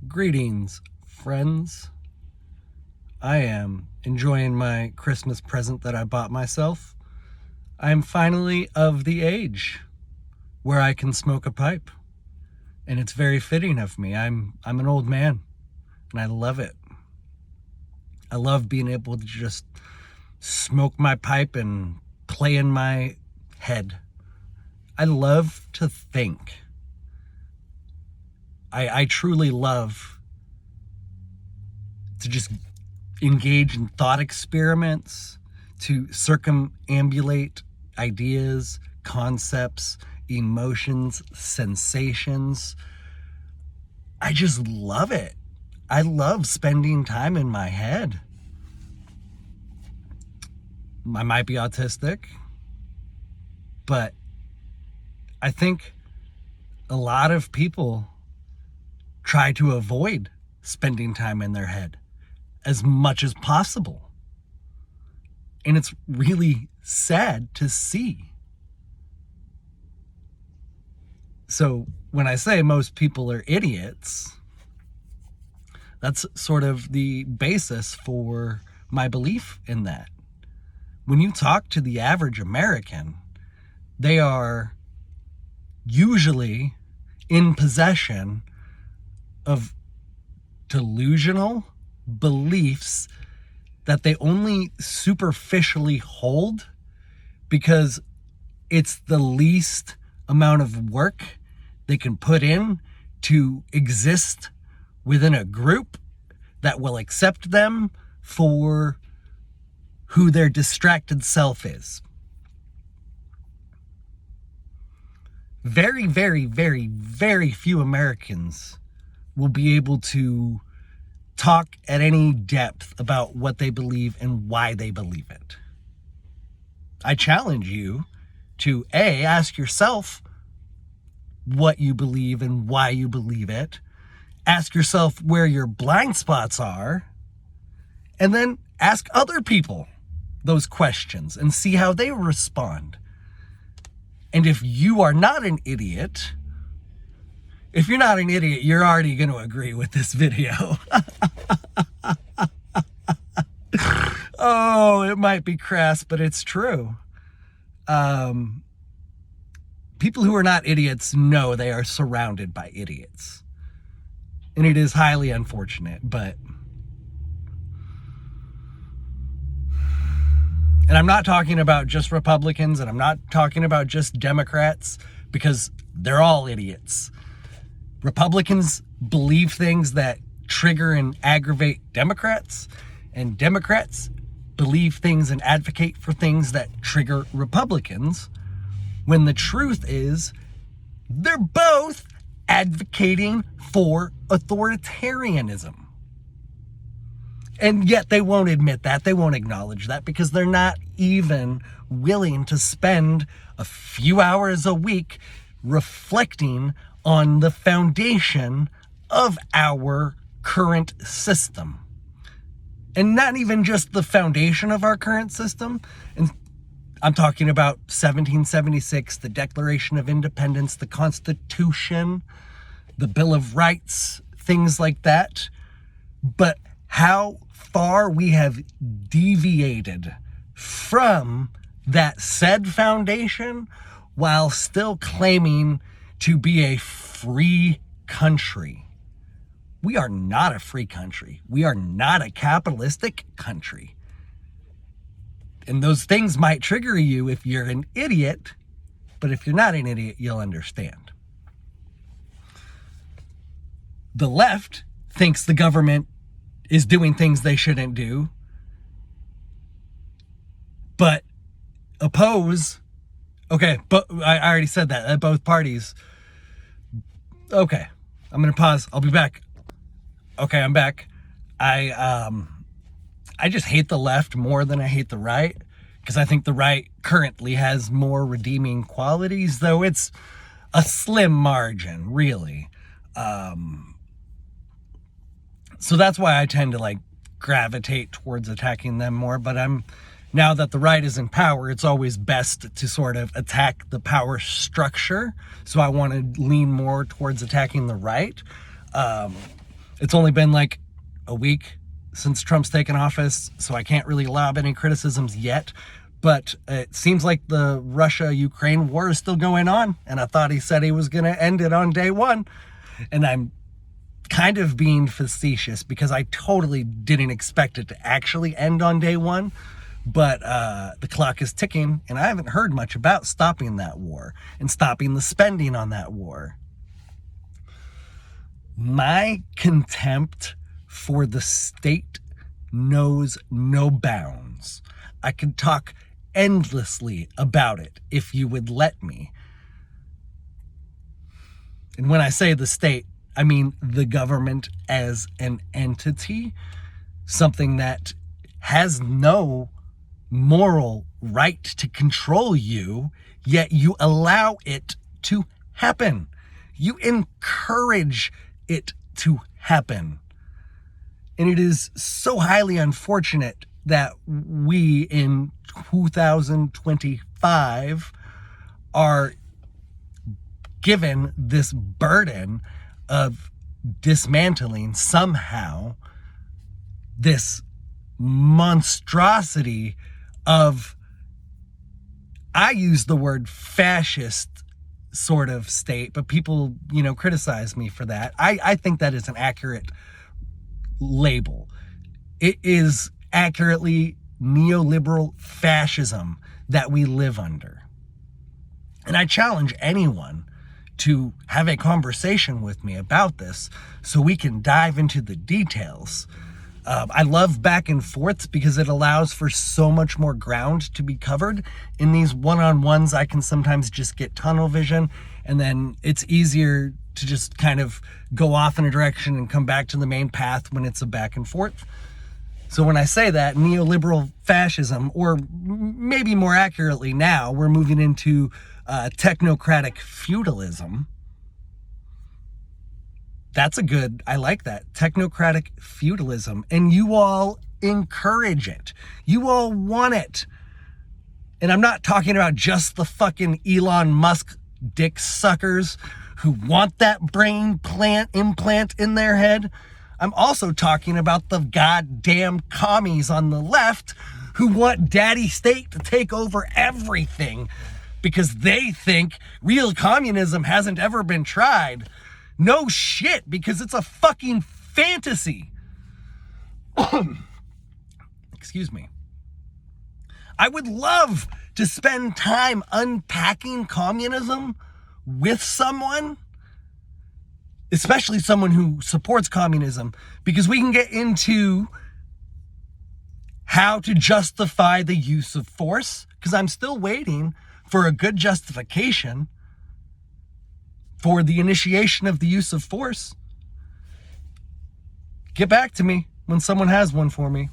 Greetings, friends. I am enjoying my Christmas present that I bought myself. I am finally of the age where I can smoke a pipe, and it's very fitting of me. I'm an old man, and I love it. I love being able to just smoke my pipe and play in my head. I love to think. I truly love to just engage in thought experiments, to circumambulate ideas, concepts, emotions, sensations. I just love it. I love spending time in my head. I might be autistic, but I think a lot of people try to avoid spending time in their head as much as possible. And it's really sad to see. So when I say most people are idiots, that's sort of the basis for my belief in that. When you talk to the average American, they are usually in possession of delusional beliefs that they only superficially hold because it's the least amount of work they can put in to exist within a group that will accept them for who their distracted self is. Very, very, very, very few Americans will be able to talk at any depth about what they believe and why they believe it. I challenge you to ask yourself what you believe and why you believe it. Ask yourself where your blind spots are, and then ask other people those questions and see how they respond. And if you are not an idiot, if you're not an idiot, you're already going to agree with this video. Oh, it might be crass, but it's true. People who are not idiots know they are surrounded by idiots. And it is highly unfortunate, but... And I'm not talking about just Republicans, and I'm not talking about just Democrats, because they're all idiots. Republicans believe things that trigger and aggravate Democrats, and Democrats believe things and advocate for things that trigger Republicans, when the truth is they're both advocating for authoritarianism. And yet they won't admit that. They won't acknowledge that because they're not even willing to spend a few hours a week reflecting on the foundation of our current system. And not even just the foundation of our current system. And I'm talking about 1776, the Declaration of Independence, the Constitution, the Bill of Rights, things like that. But how far we have deviated from that said foundation while still claiming to be a free country. We are not a free country. We are not a capitalistic country. And those things might trigger you if you're an idiot, but if you're not an idiot, you'll understand. The left thinks the government is doing things they shouldn't do, but oppose. Okay, but I already said that at both parties. Okay, I'm gonna pause. I'll be back. Okay, I'm back. I just hate the left more than I hate the right, because I think the right currently has more redeeming qualities, though it's a slim margin, really. So that's why I tend to gravitate towards attacking them more. But now that the right is in power, it's always best to sort of attack the power structure. So I want to lean more towards attacking the right. It's only been like a week since Trump's taken office, so I can't really lob any criticisms yet. But it seems like the Russia-Ukraine war is still going on, and I thought he said he was going to end it on day one. And I'm kind of being facetious because I totally didn't expect it to actually end on day one. But the clock is ticking, and I haven't heard much about stopping that war and stopping the spending on that war. My contempt for the state knows no bounds. I could talk endlessly about it if you would let me. And when I say the state, I mean the government as an entity, something that has no moral right to control you, yet you allow it to happen. You encourage it to happen. And it is so highly unfortunate that we in 2025 are given this burden of dismantling somehow this monstrosity of, I use the word fascist sort of state, but people, criticize me for that. I think that is an accurate label. It is accurately neoliberal fascism that we live under. And I challenge anyone to have a conversation with me about this so we can dive into the details. I love back and forths because it allows for so much more ground to be covered. In these one-on-ones, I can sometimes just get tunnel vision, and then it's easier to just kind of go off in a direction and come back to the main path when it's a back and forth. So when I say that, neoliberal fascism, or maybe more accurately now, we're moving into technocratic feudalism. I like that. Technocratic feudalism. And you all encourage it. You all want it. And I'm not talking about just the fucking Elon Musk dick suckers who want that brain implant in their head. I'm also talking about the goddamn commies on the left who want daddy state to take over everything because they think real communism hasn't ever been tried. No shit, because it's a fucking fantasy. Excuse me. I would love to spend time unpacking communism with someone, especially someone who supports communism, because we can get into how to justify the use of force, because I'm still waiting for a good justification for the initiation of the use of force. Get back to me when someone has one for me.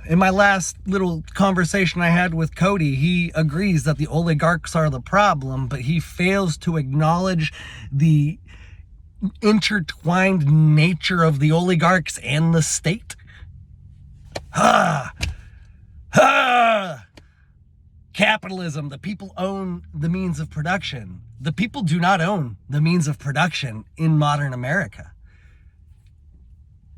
In my last little conversation I had with Cody, he agrees that the oligarchs are the problem, but he fails to acknowledge the intertwined nature of the oligarchs and the state. Capitalism, the people own the means of production. The people do not own the means of production in modern America.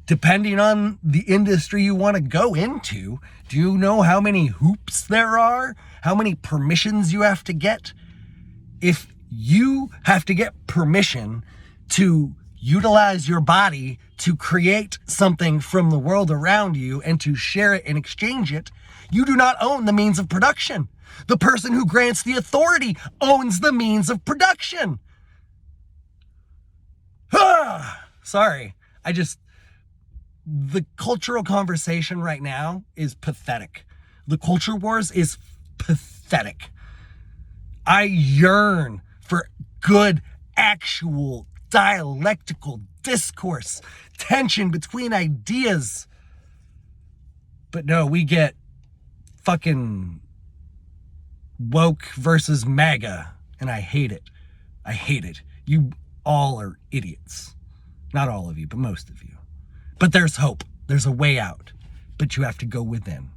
Depending on the industry you want to go into, do you know how many hoops there are? How many permissions you have to get? If you have to get permission to utilize your body to create something from the world around you and to share it and exchange it, you do not own the means of production. The person who grants the authority owns the means of production. Sorry, the cultural conversation right now is pathetic. The culture wars is pathetic. I yearn for good, actual, dialectical discourse, tension between ideas. But no, we get fucking woke versus MAGA, and I hate it. I hate it. You all are idiots. Not all of you, but most of you. But there's hope. There's a way out. But you have to go within.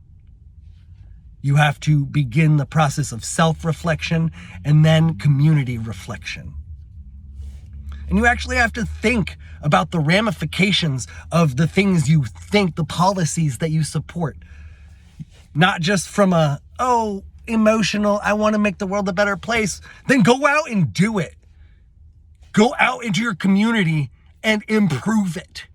You have to begin the process of self-reflection and then community reflection. And you actually have to think about the ramifications of the things you think, the policies that you support. Not just from emotional, I want to make the world a better place. Then go out and do it. Go out into your community and improve it.